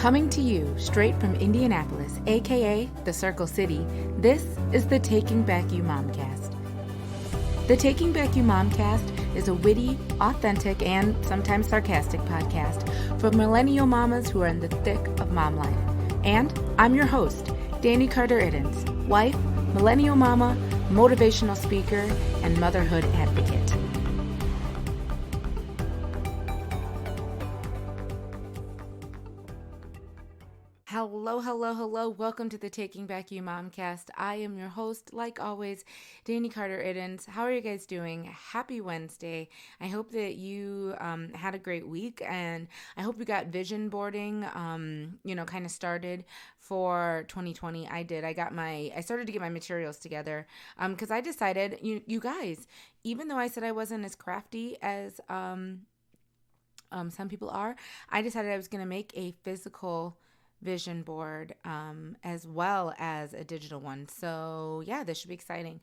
Coming to you straight from Indianapolis, aka the Circle City, this is the Taking Back You Momcast. The Taking Back You Momcast is a witty, authentic, and sometimes sarcastic podcast for millennial mamas who are in the thick of mom life. And I'm your host, Dani Carter-Iddens, wife, millennial mama, motivational speaker, and motherhood advocate. Hello. Welcome to the Taking Back You Momcast. I am your host, like always, Dani Carter-Iddens. How are you guys doing? Happy Wednesday. I hope that you had a great week, and I hope you got vision boarding, kind of started for 2020. I did. I started to get my materials together because I decided, you guys, even though I said I wasn't as crafty as some people are, I decided I was going to make a physical vision board as well as a digital one. So yeah, this should be exciting.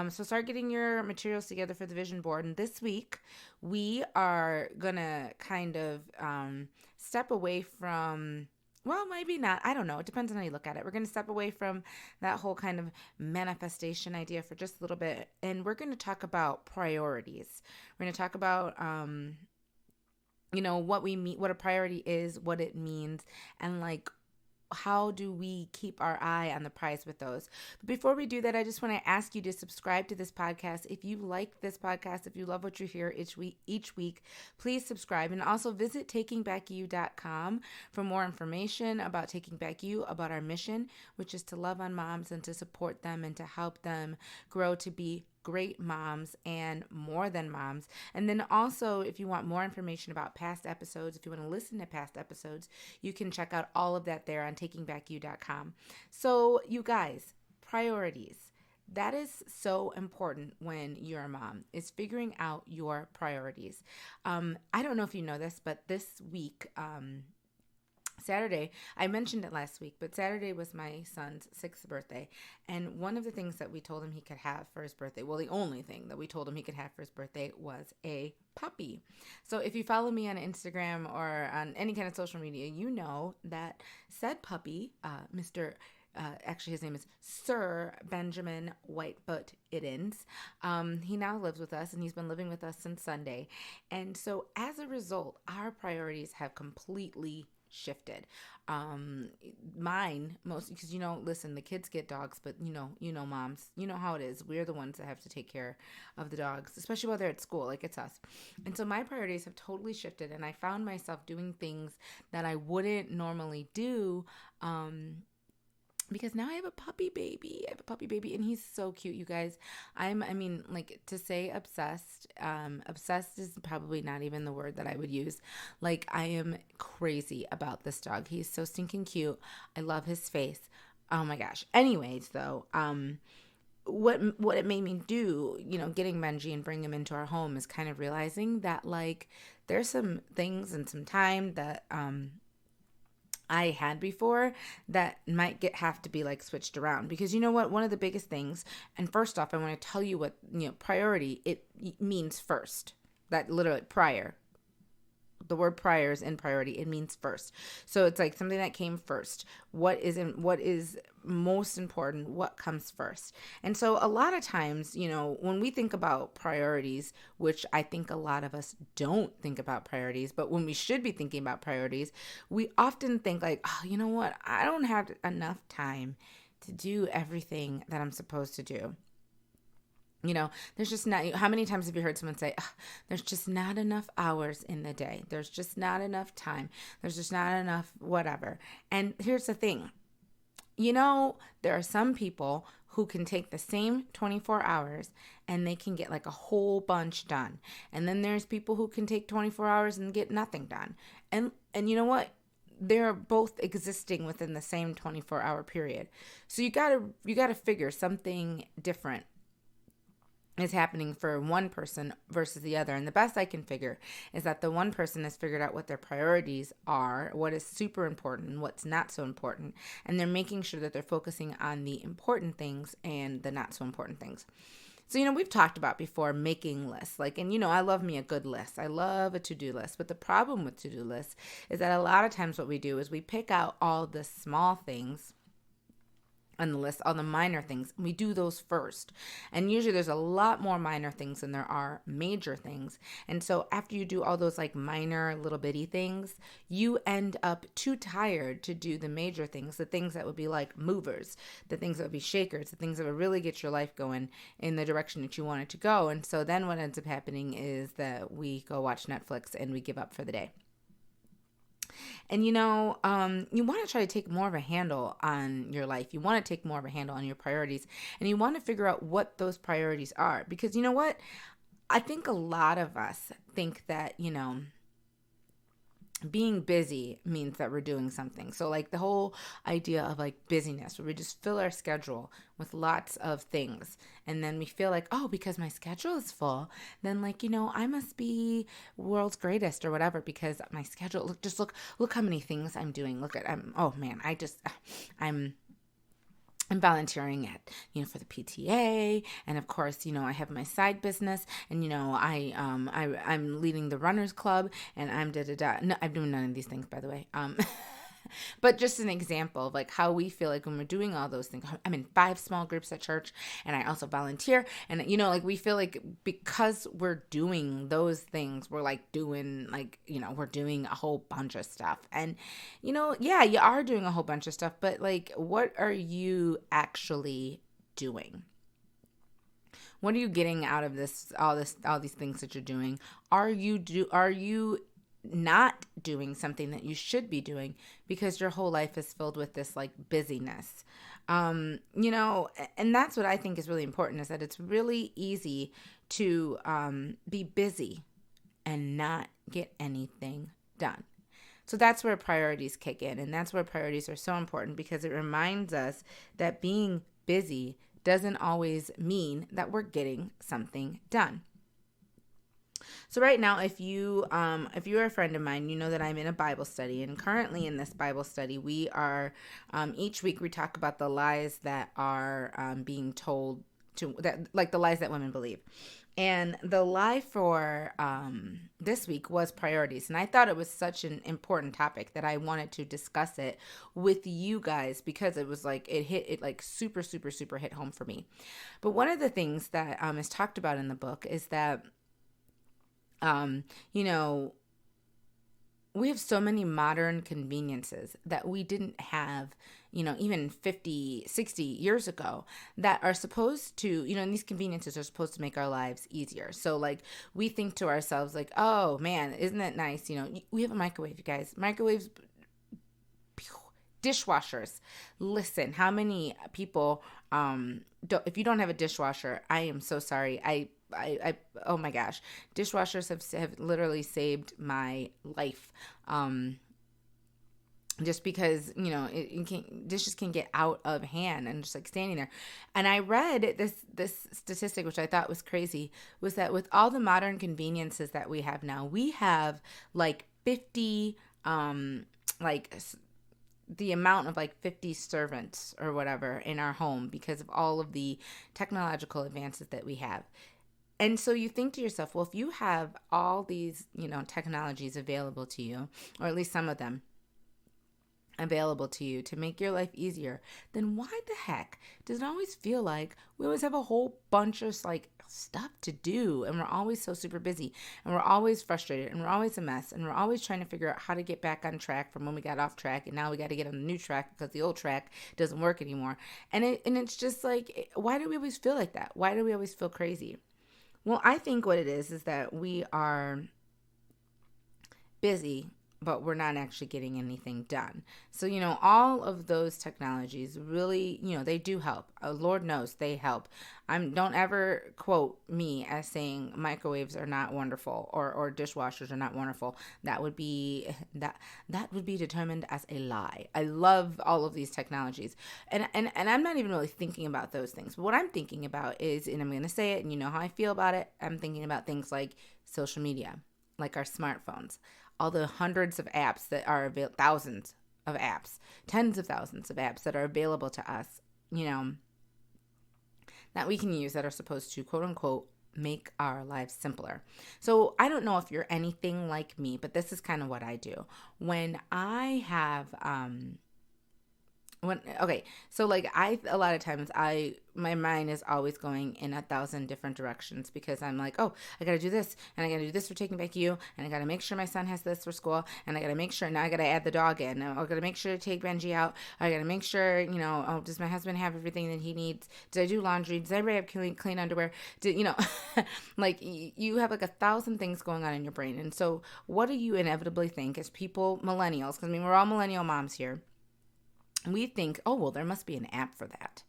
So start getting your materials together for the vision board. And this week we are gonna kind of step away from, well, maybe not, I don't know, it depends on how you look at it. We're going to step away from that whole kind of manifestation idea for just a little bit, and we're going to talk about priorities. We're going to talk about what we mean, what a priority is, what it means, and like how do we keep our eye on the prize with those. But before we do that, I just want to ask you to subscribe to this podcast. If you like this podcast, if you love what you hear each week, please subscribe. And also visit takingbackyou.com for more information about Taking Back You, about our mission, which is to love on moms and to support them and to help them grow to be great moms and more than moms. And then also, if you want more information about past episodes, if you want to listen to past episodes, you can check out all of that there on takingbackyou.com. So you guys, priorities. That is so important when you're a mom, is figuring out your priorities. I don't know if you know this, but this week, Saturday, I mentioned it last week, but Saturday was my son's 6th birthday. And one of the things that we told him he could have for his birthday, well, the only thing that we told him he could have for his birthday was a puppy. So if you follow me on Instagram or on any kind of social media, you know that said puppy, actually his name is Sir Benjamin Whitefoot Iddens. He now lives with us, and he's been living with us since Sunday. And so as a result, our priorities have completely shifted. Mine mostly because, listen, the kids get dogs, but moms, you know how it is. We're the ones that have to take care of the dogs, especially while they're at school, like it's us. And so my priorities have totally shifted, and I found myself doing things that I wouldn't normally do, because now I have a puppy baby. And he's so cute, you guys. To say obsessed, obsessed is probably not even the word that I would use. Like, I am crazy about this dog. He's so stinking cute. I love his face. Oh my gosh. Anyways, though, what it made me do, getting Benji and bring him into our home is kind of realizing that, like, there's some things and some time that, I had before that might have to be like switched around, because you know what, one of the biggest things, and first off, I want to tell you what, priority, it means first. That literally, prior, the word prior is in priority, it means first. So it's like something that came first. What is most important, what comes first. And so a lot of times, when we think about priorities, which I think a lot of us don't think about priorities, but when we should be thinking about priorities, we often think like, oh, you know what, I don't have enough time to do everything that I'm supposed to do. There's just not, how many times have you heard someone say, there's just not enough hours in the day. There's just not enough time. There's just not enough whatever. And here's the thing, there are some people who can take the same 24 hours and they can get like a whole bunch done. And then there's people who can take 24 hours and get nothing done. And you know what? They're both existing within the same 24-hour period. So you gotta figure something different is happening for one person versus the other. And the best I can figure is that the one person has figured out what their priorities are, what is super important and what's not so important. And they're making sure that they're focusing on the important things and the not so important things. So, we've talked about before making lists. Like, and I love me a good list. I love a to-do list. But the problem with to-do lists is that a lot of times what we do is we pick out all the small things on the list, all the minor things. We do those first. And usually there's a lot more minor things than there are major things. And so after you do all those like minor little bitty things, you end up too tired to do the major things, the things that would be like movers, the things that would be shakers, the things that would really get your life going in the direction that you want it to go. And so then what ends up happening is that we go watch Netflix and we give up for the day. And you want to try to take more of a handle on your life. You want to take more of a handle on your priorities, and you want to figure out what those priorities are. Because you know what? I think a lot of us think that, being busy means that we're doing something. So like the whole idea of like busyness, where we just fill our schedule with lots of things. And then we feel like, oh, because my schedule is full, then like, I must be world's greatest or whatever, because my schedule, look how many things I'm doing. I'm volunteering at, for the PTA, and of course, I have my side business, and I'm leading the runners club, and I'm No, I'm doing none of these things, by the way. But just an example of like how we feel like when we're doing all those things. I'm in 5 small groups at church, and I also volunteer, and like we feel like because we're doing those things, we're like doing like, we're doing a whole bunch of stuff. And yeah, you are doing a whole bunch of stuff, but like, what are you actually doing? What are you getting out of all these things that you're doing? Are you not doing something that you should be doing because your whole life is filled with this like busyness? And that's what I think is really important, is that it's really easy to be busy and not get anything done. So that's where priorities kick in, and that's where priorities are so important, because it reminds us that being busy doesn't always mean that we're getting something done. So right now, if you're a friend of mine, you know that I'm in a Bible study, and currently in this Bible study, we are each week we talk about the lies that are being told like the lies that women believe. And the lie for this week was priorities. And I thought it was such an important topic that I wanted to discuss it with you guys, because it was like, it like super, super, super hit home for me. But one of the things that is talked about in the book is that we have so many modern conveniences that we didn't have, even 50, 60 years ago, that are supposed to, and these conveniences are supposed to make our lives easier. So like we think to ourselves like, oh man, isn't it nice? We have a microwave, you guys. Microwaves, dishwashers. Listen, how many people, if you don't have a dishwasher, I am so sorry. I oh my gosh, dishwashers have literally saved my life. Just because, dishes can get out of hand and just like standing there. And I read this statistic, which I thought was crazy, was that with all the modern conveniences that we have now, we have like 50, the amount of like 50 servants or whatever in our home, because of all of the technological advances that we have. And so you think to yourself, well, if you have all these, technologies available to you, or at least some of them available to you to make your life easier, then why the heck does it always feel like we always have a whole bunch of like stuff to do, and we're always so super busy, and we're always frustrated, and we're always a mess, and we're always trying to figure out how to get back on track from when we got off track, and now we got to get on the new track because the old track doesn't work anymore. And it's just like, why do we always feel like that? Why do we always feel crazy? Well, I think what it is that we are busy, but we're not actually getting anything done. So, all of those technologies really, they do help. Lord knows they help. Don't ever quote me as saying microwaves are not wonderful, or dishwashers are not wonderful. That would be determined as a lie. I love all of these technologies. And I'm not even really thinking about those things. But what I'm thinking about is, and I'm going to say it, and you know how I feel about it, I'm thinking about things like social media, like our smartphones. All the hundreds of apps that are available, thousands of apps, tens of thousands of apps that are available to us, that we can use that are supposed to, quote unquote, make our lives simpler. So I don't know if you're anything like me, but this is kind of what I do. When I have, so like a lot of times my mind is always going in 1,000 different directions because I'm like, oh, I got to do this and I got to do this for Taking Back You, and I got to make sure my son has this for school, and I got to make sure, now I got to add the dog in, I got to make sure to take Benji out, I got to make sure, oh, does my husband have everything that he needs? Did I do laundry? Does everybody have clean underwear? Like you have like 1,000 things going on in your brain. And so what do you inevitably think as people, millennials, because I mean, we're all millennial moms here, we think, oh, well, there must be an app for that.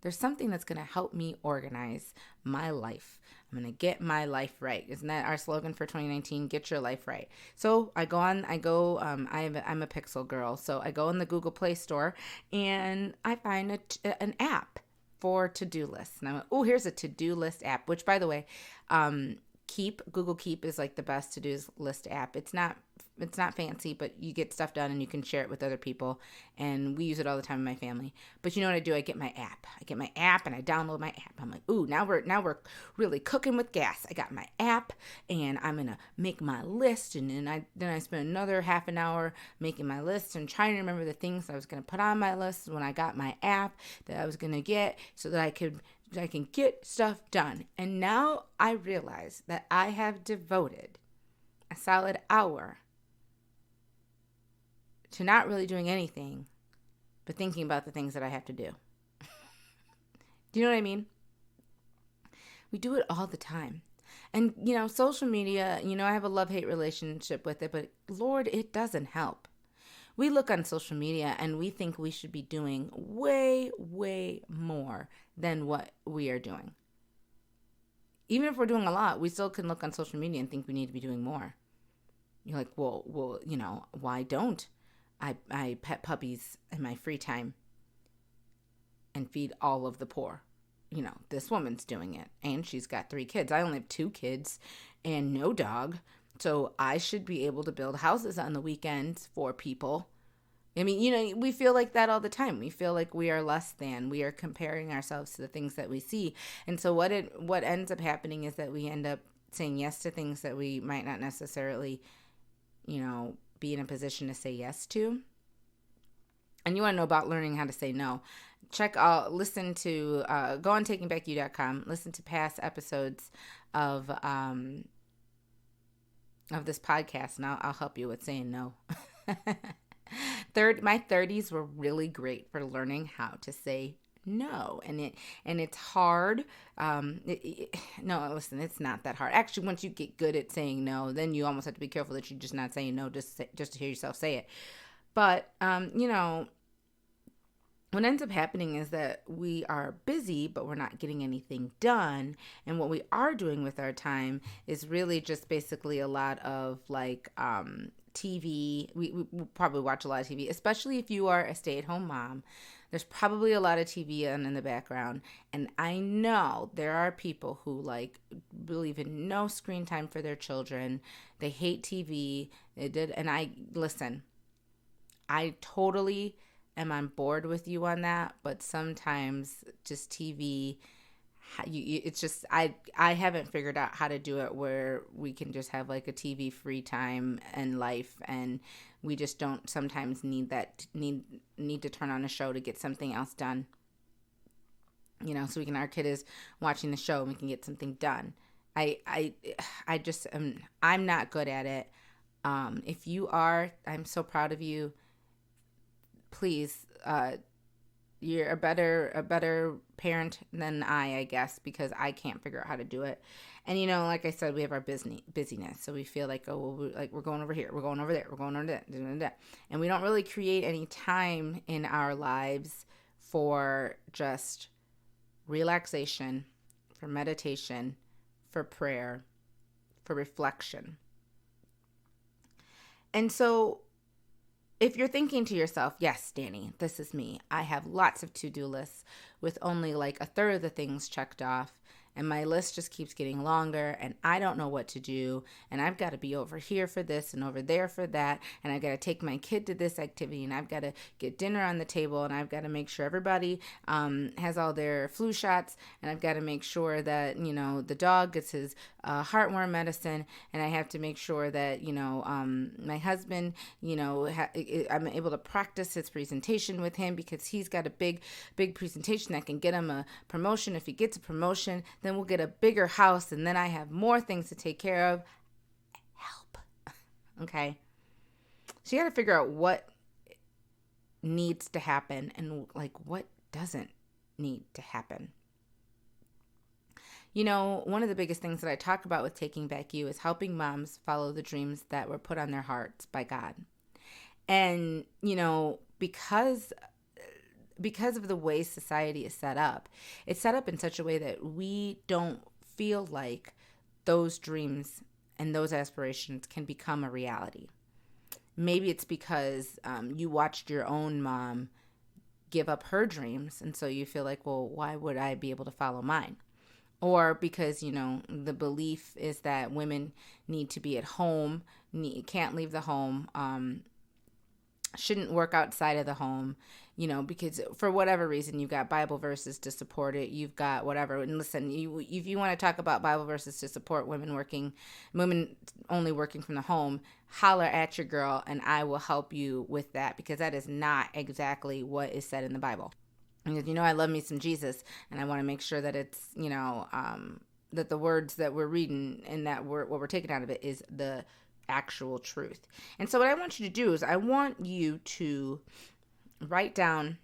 There's something that's going to help me organize my life. I'm going to get my life right. Isn't that our slogan for 2019? Get your life right. So I'm a Pixel girl. So I go in the Google Play Store and I find an app for to-do lists. And I went, oh, here's a to-do list app, which, by the way, Google Keep is like the best to-do list app. It's not fancy, but you get stuff done and you can share it with other people. And we use it all the time in my family. But you know what I do? I get my app. And I download my app. I'm like, ooh, now we're really cooking with gas. I got my app and I'm gonna make my list. And then I spent another half an hour making my list and trying to remember the things I was gonna put on my list when I got my app that I was gonna get so that I can get stuff done. And now I realize that I have devoted a solid hour to not really doing anything, but thinking about the things that I have to do. Do you know what I mean? We do it all the time. And, social media, I have a love-hate relationship with it, but Lord, it doesn't help. We look on social media and we think we should be doing way, way more than what we are doing. Even if we're doing a lot, we still can look on social media and think we need to be doing more. You're like, well, why don't I pet puppies in my free time and feed all of the poor? This woman's doing it and she's got 3 kids. I only have 2 kids and no dog. So I should be able to build houses on the weekends for people. I mean, we feel like that all the time. We feel like we are less than. We are comparing ourselves to the things that we see. And so what ends up happening is that we end up saying yes to things that we might not necessarily, be in a position to say yes to. And you want to know about learning how to say no. Go on takingbackyou.com, listen to past episodes of this podcast, and I'll help you with saying no. My 30s were really great for learning how to say no, and it's hard. No, listen, it's not that hard. Actually, once you get good at saying no, then you almost have to be careful that you're just not saying no just to hear yourself say it. But what ends up happening is that we are busy, but we're not getting anything done. And what we are doing with our time is really just basically a lot of like TV. We probably watch a lot of TV, especially if you are a stay-at-home mom. There's probably a lot of TV on in the background. And I know there are people who believe in no screen time for their children. They hate TV. Listen, I totally am on board with you on that, but sometimes just TV, it's just, I haven't figured out how to do it where we can just have like a TV free time and life, and we just don't sometimes need to turn on a show to get something else done. So our kid is watching the show and we can get something done. I just I'm not good at it. If you are, I'm so proud of you. Please, you're a better parent than I guess, because I can't figure out how to do it. And like I said, we have our busyness, so we feel like, oh, well, we're going over here, we're going over there, we're going over that, and we don't really create any time in our lives for just relaxation, for meditation, for prayer, for reflection. And so if you're thinking to yourself, yes, Dani, this is me. I have lots of to-do lists with only like a third of the things checked off, and my list just keeps getting longer, and I don't know what to do, and I've got to be over here for this and over there for that, and I've got to take my kid to this activity, and I've got to get dinner on the table, and I've got to make sure everybody has all their flu shots, and I've got to make sure that, the dog gets his heartworm medicine, and I have to make sure that, my husband, I'm able to practice his presentation with him, because he's got a big presentation that can get him a promotion. If he gets a promotion, then we'll get a bigger house, and then I have more things to take care of. Help. Okay. So you got to figure out what needs to happen and what doesn't need to happen. One of the biggest things that I talk about with Taking Back You is helping moms follow the dreams that were put on their hearts by God. And, because of the way society is set up, it's set up in such a way that we don't feel like those dreams and those aspirations can become a reality. Maybe it's because you watched your own mom give up her dreams, and so you feel like, well, why would I be able to follow mine? Or because, the belief is that women need to be at home, can't leave the home, shouldn't work outside of the home, because for whatever reason, you've got Bible verses to support it. You've got whatever. And listen, if you want to talk about Bible verses to support women only working from the home, holler at your girl and I will help you with that, because that is not exactly what is said in the Bible. Because, I love me some Jesus, and I want to make sure that it's, that the words that we're reading and that what we're taking out of it is the actual truth. And so what I want you to do is I want you to write down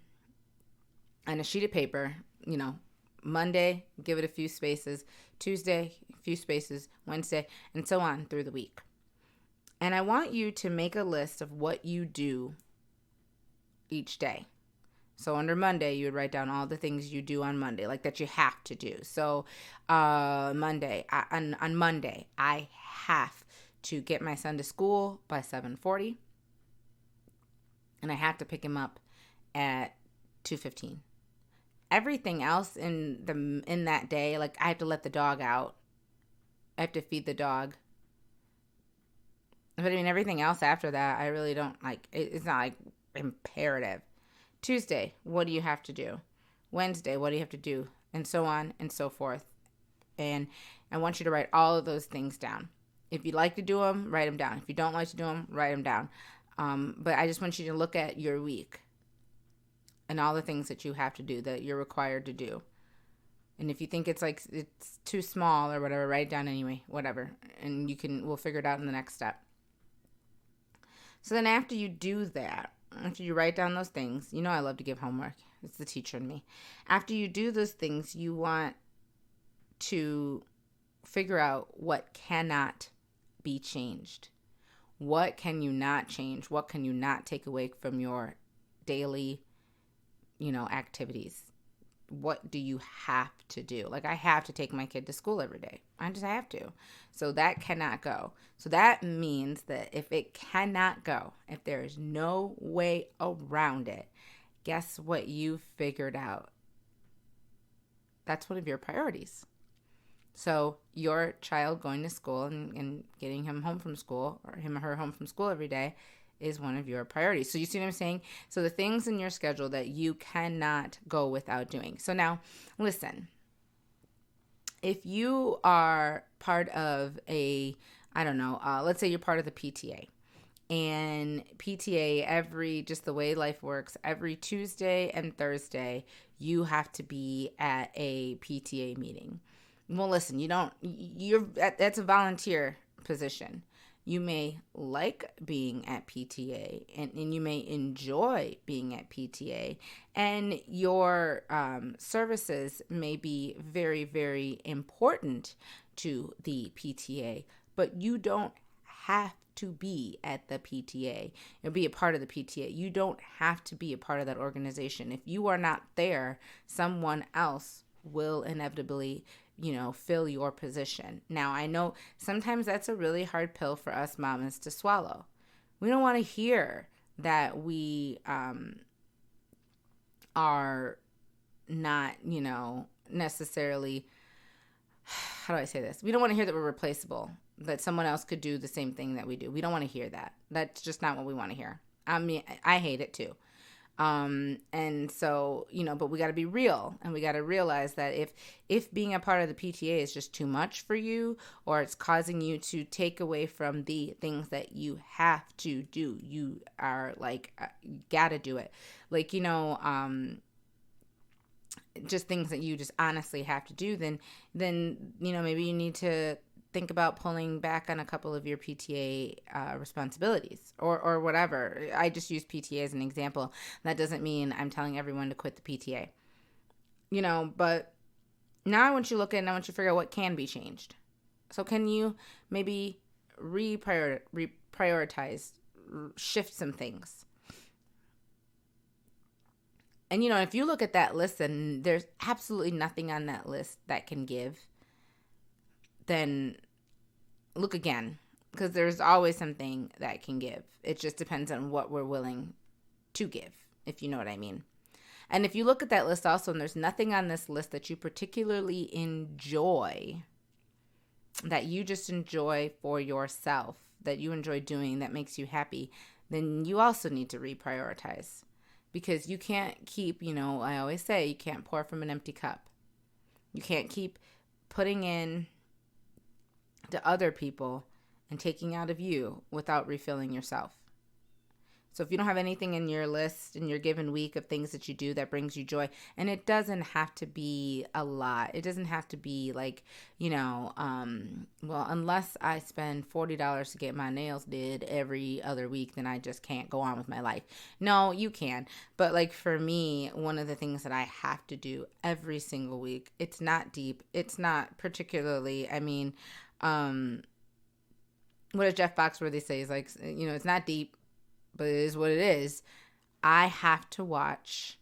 on a sheet of paper, Monday, give it a few spaces, Tuesday, a few spaces, Wednesday, and so on through the week. And I want you to make a list of what you do each day. So under Monday, you would write down all the things you do on Monday, like that you have to do. So on Monday, I have to get my son to school by 7:40, and I have to pick him up at 2:15. Everything else in that day, like I have to let the dog out, I have to feed the dog. But everything else after that, I really don't like. It's not like imperative. Tuesday, what do you have to do? Wednesday, what do you have to do? And so on and so forth. And I want you to write all of those things down. If you like to do them, write them down. If you don't like to do them, write them down. But I just want you to look at your week and all the things that you have to do, that you're required to do. And if you think it's too small or whatever, write it down anyway, whatever. And we'll figure it out in the next step. So then after you do that, after you write down those things, I love to give homework. It's the teacher in me. After you do those things, you want to figure out what cannot be changed. What can you not change? What can you not take away from your daily, activities? What do you have to do? Like I have to take my kid to school every day. I just have to. So that cannot go. So that means that if it cannot go, if there is no way around it, guess what you figured out? That's one of your priorities. So your child going to school and getting him home from school, or him or her home from school every day, is one of your priorities. So you see what I'm saying? So the things in your schedule that you cannot go without doing. So now, listen, if you are part of let's say you're part of the PTA, and PTA, just the way life works, every Tuesday and Thursday, you have to be at a PTA meeting. Well, listen, that's a volunteer position. You may like being at PTA and you may enjoy being at PTA, and your services may be very, very important to the PTA, but you don't have to be at the PTA or be a part of the PTA. You don't have to be a part of that organization. If you are not there, someone else will inevitably fill your position. Now, I know sometimes that's a really hard pill for us mamas to swallow. We don't want to hear that we are not, necessarily how do I say this? We don't want to hear that we're replaceable, that someone else could do the same thing that we do. We don't want to hear that. That's just not what we want to hear. I mean, I hate it too. And so, but we got to be real, and we got to realize that if being a part of the PTA is just too much for you, or it's causing you to take away from the things that you have to do, you are like, you got to do it. Like, just things that you just honestly have to do, then maybe you need to think about pulling back on a couple of your PTA responsibilities or whatever. I just use PTA as an example. That doesn't mean I'm telling everyone to quit the PTA. But now I want you to look at it and I want you to figure out what can be changed. So can you maybe reprioritize, shift some things? And, if you look at that list and there's absolutely nothing on that list that can give, then look again, because there's always something that can give. It just depends on what we're willing to give, if you know what I mean. And if you look at that list also, and there's nothing on this list that you particularly enjoy, that you just enjoy for yourself, that you enjoy doing, that makes you happy, then you also need to reprioritize. Because you can't keep, I always say, you can't pour from an empty cup. You can't keep putting in to other people and taking out of you without refilling yourself. So if you don't have anything in your list in your given week of things that you do that brings you joy, and it doesn't have to be a lot. It doesn't have to be like, unless I spend $40 to get my nails did every other week, then I just can't go on with my life. No, you can. But like for me, one of the things that I have to do every single week, it's not deep. It's not particularly, what does Jeff Foxworthy say? He's like, it's not deep, but it is what it is. I have to watch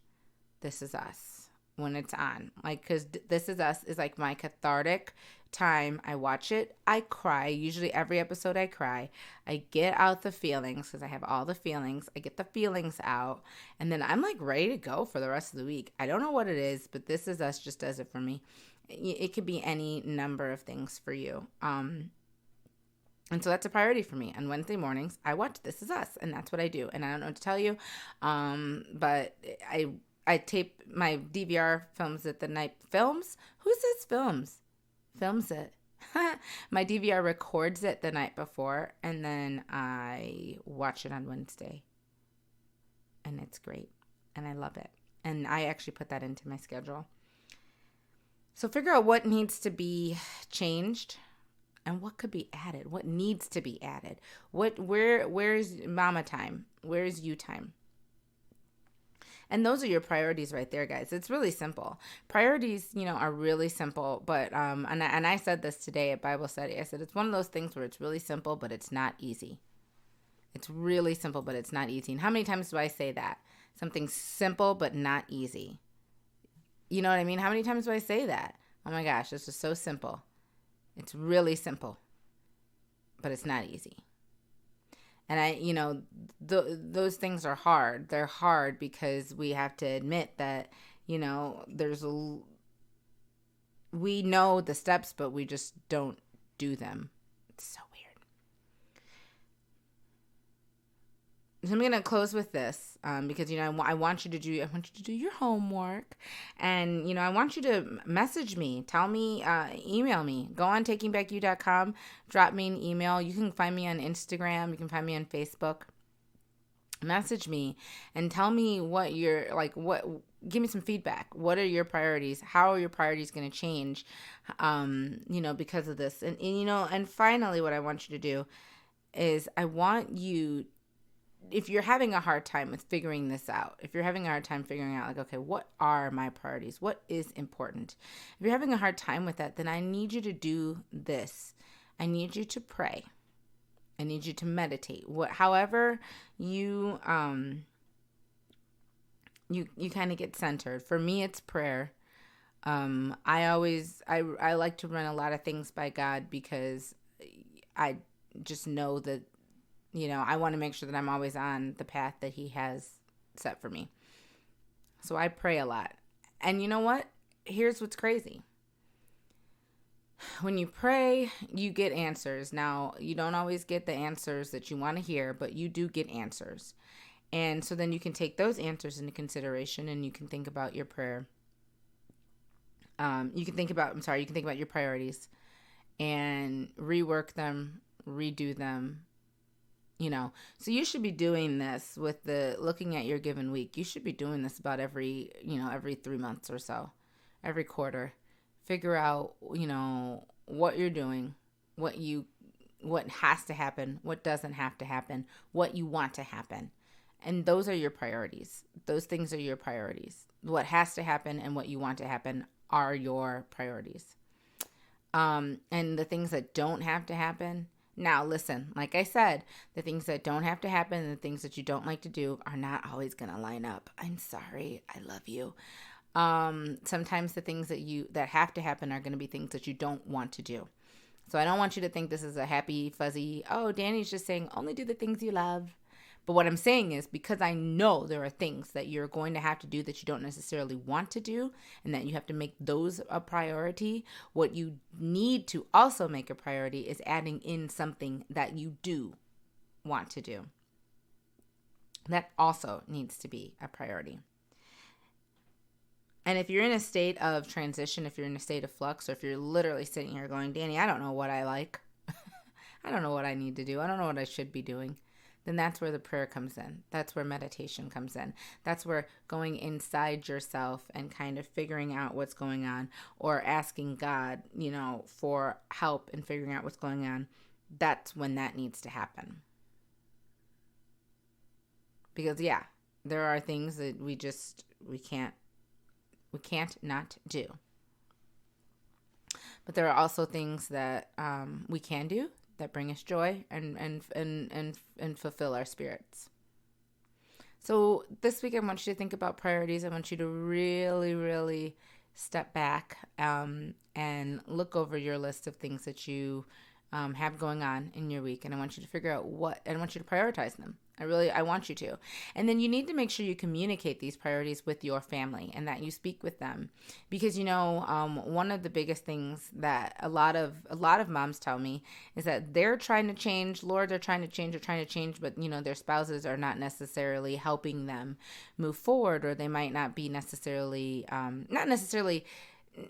This Is Us when it's on. Like, because This Is Us is like my cathartic time. I watch it. I cry. Usually every episode I cry. I get out the feelings because I have all the feelings. I get the feelings out. And then I'm like ready to go for the rest of the week. I don't know what it is, but This Is Us just does it for me. It could be any number of things for you. And so that's a priority for me. On Wednesday mornings, I watch This Is Us, and that's what I do. And I don't know what to tell you, but I tape my DVR films at the night. Films? Who says films? Films it. My DVR records it the night before, and then I watch it on Wednesday. And it's great, and I love it. And I actually put that into my schedule. So figure out what needs to be changed. And what could be added? What needs to be added? Where's mama time? Where's you time? And those are your priorities right there, guys. It's really simple. Priorities, are really simple. But and I said this today at Bible study. I said it's one of those things where it's really simple, but it's not easy. It's really simple, but it's not easy. And how many times do I say that? Something simple, but not easy. You know what I mean? How many times do I say that? Oh my gosh, this is so simple. It's really simple, but it's not easy. And those things are hard. They're hard because we have to admit that, we know the steps, but we just don't do them. It's so weird. So I'm going to close with this because, I want you to do your homework. And, I want you to message me, tell me, email me. Go on takingbackyou.com, drop me an email. You can find me on Instagram. You can find me on Facebook. Message me and tell me give me some feedback. What are your priorities? How are your priorities going to change, because of this? And finally, what I want you to do is I want you, if you're having a hard time with figuring this out, if you're having a hard time figuring out, okay, what are my priorities? What is important? If you're having a hard time with that, then I need you to do this. I need you to pray. I need you to meditate. However you you kind of get centered. For me, it's prayer. I like to run a lot of things by God because I just know that, I want to make sure that I'm always on the path that He has set for me. So I pray a lot. And you know what? Here's what's crazy. When you pray, you get answers. Now, you don't always get the answers that you want to hear, but you do get answers. And so then you can take those answers into consideration, and you can think about your prayer. You can think about, you can think about your priorities and rework them, redo them, So you should be doing this with the looking at your given week. You should be doing this about every 3 months or so, every quarter. Figure out, what you're doing, what has to happen, what doesn't have to happen, what you want to happen. And those are your priorities. Those things are your priorities. What has to happen and what you want to happen are your priorities. And the things that don't have to happen. Now, listen, like I said, the things that don't have to happen and the things that you don't like to do are not always going to line up. I'm sorry. I love you. Sometimes the things that have to happen are going to be things that you don't want to do. So I don't want you to think this is a happy, fuzzy, oh, Dani's just saying only do the things you love. But what I'm saying is, because I know there are things that you're going to have to do that you don't necessarily want to do, and that you have to make those a priority, what you need to also make a priority is adding in something that you do want to do. That also needs to be a priority. And if you're in a state of transition, if you're in a state of flux, or if you're literally sitting here going, Dani, I don't know what I like. I don't know what I need to do. I don't know what I should be doing. Then that's where the prayer comes in. That's where meditation comes in. That's where going inside yourself and kind of figuring out what's going on, or asking God, for help in figuring out what's going on. That's when that needs to happen. Because there are things that we can't not do. But there are also things that we can do that bring us joy and fulfill our spirits. So this week I want you to think about priorities. I want you to really, really step back and look over your list of things that you have going on in your week. And I want you to figure out and I want you to prioritize them. I want you to. And then you need to make sure you communicate these priorities with your family and that you speak with them. Because, one of the biggest things that a lot of moms tell me is that they're trying to change, they're trying to change, but, their spouses are not necessarily helping them move forward, or they might not be necessarily,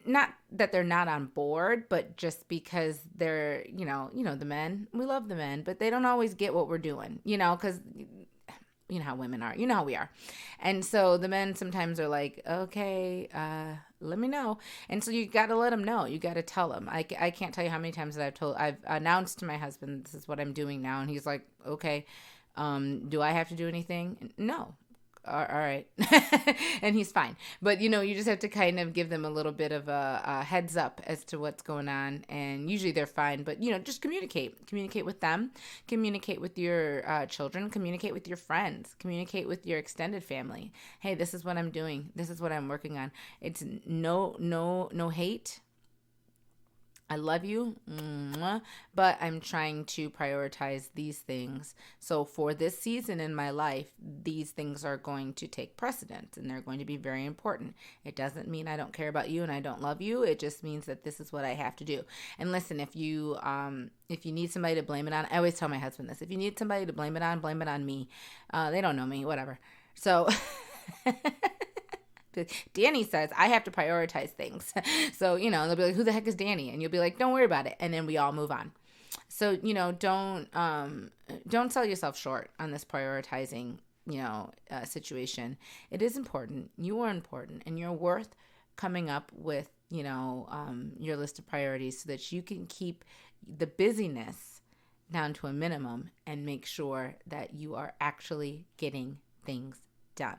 not that they're not on board, but just because they're, the men, we love the men, but they don't always get what we're doing, because you know how women are, how we are. And so the men sometimes are like, okay, let me know. And so you got to let them know. You got to tell them. I can't tell you how many times that I've announced to my husband, this is what I'm doing now. And he's like, okay, do I have to do anything? No. All right. And he's fine. But, you just have to kind of give them a little bit of a heads up as to what's going on. And usually they're fine. But, just communicate. Communicate with them. Communicate with your children. Communicate with your friends. Communicate with your extended family. Hey, this is what I'm doing. This is what I'm working on. It's no hate. I love you, but I'm trying to prioritize these things. So for this season in my life, these things are going to take precedence, and they're going to be very important. It doesn't mean I don't care about you and I don't love you. It just means that this is what I have to do. And listen, if you need somebody to blame it on, I always tell my husband this: if you need somebody to blame it on me. They don't know me, whatever. So. Dani says I have to prioritize things. So, they'll be like, who the heck is Dani? And you'll be like, don't worry about it. And then we all move on. So, don't sell yourself short on this prioritizing, situation. It is important. You are important, and you're worth coming up with, your list of priorities so that you can keep the busyness down to a minimum and make sure that you are actually getting things done.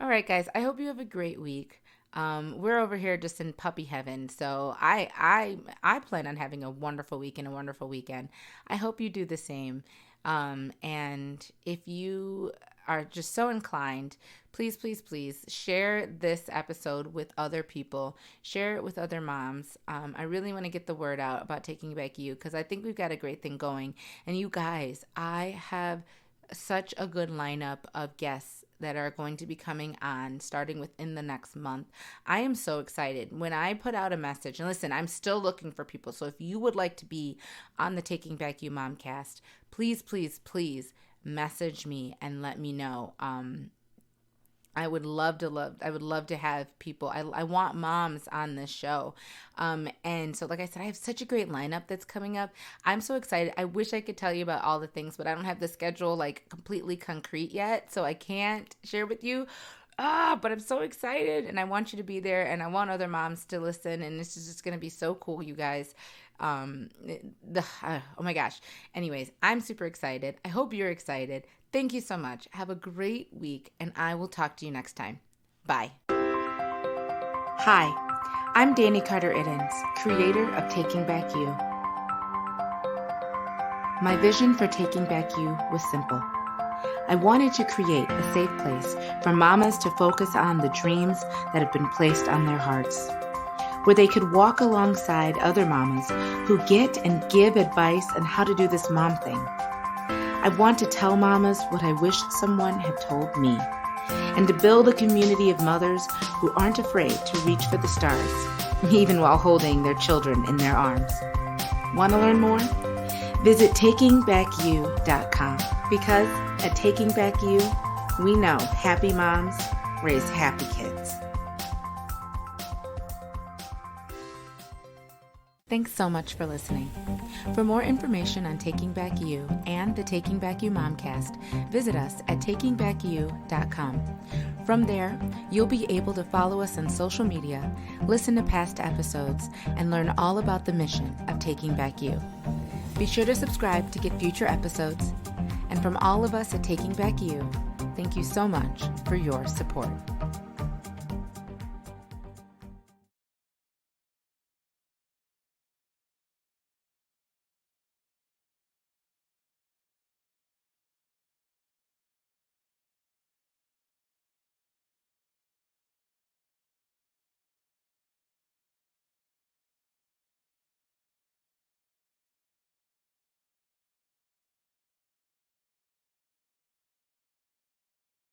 All right, guys, I hope you have a great week. We're over here just in puppy heaven, so I plan on having a wonderful week and a wonderful weekend. I hope you do the same. And if you are just so inclined, please, please, please share this episode with other people. Share it with other moms. I really want to get the word out about Taking Back You, because I think we've got a great thing going. And you guys, I have such a good lineup of guests that are going to be coming on starting within the next month. I am so excited. When I put out a message, and listen, I'm still looking for people. So if you would like to be on the Taking Back You Momcast, please, please, please message me and let me know. I would love to have people. I want moms on this show. And so, like I said, I have such a great lineup that's coming up. I'm so excited. I wish I could tell you about all the things, but I don't have the schedule like completely concrete yet. So I can't share with you. But I'm so excited and I want you to be there and I want other moms to listen. And this is just going to be so cool, you guys. Oh my gosh. Anyways, I'm super excited. I hope you're excited. Thank you so much. Have a great week, and I will talk to you next time. Bye. Hi, I'm Dani Carter-Iddens, creator of Taking Back You. My vision for Taking Back You was simple. I wanted to create a safe place for mamas to focus on the dreams that have been placed on their hearts, where they could walk alongside other mamas who get and give advice on how to do this mom thing. I want to tell mamas what I wish someone had told me, and to build a community of mothers who aren't afraid to reach for the stars, even while holding their children in their arms. Want to learn more? Visit takingbackyou.com, because at Taking Back You, we know happy moms raise happy kids. Thanks so much for listening. For more information on Taking Back You and the Taking Back You Momcast, visit us at takingbackyou.com. From there, you'll be able to follow us on social media, listen to past episodes, and learn all about the mission of Taking Back You. Be sure to subscribe to get future episodes. And from all of us at Taking Back You, thank you so much for your support.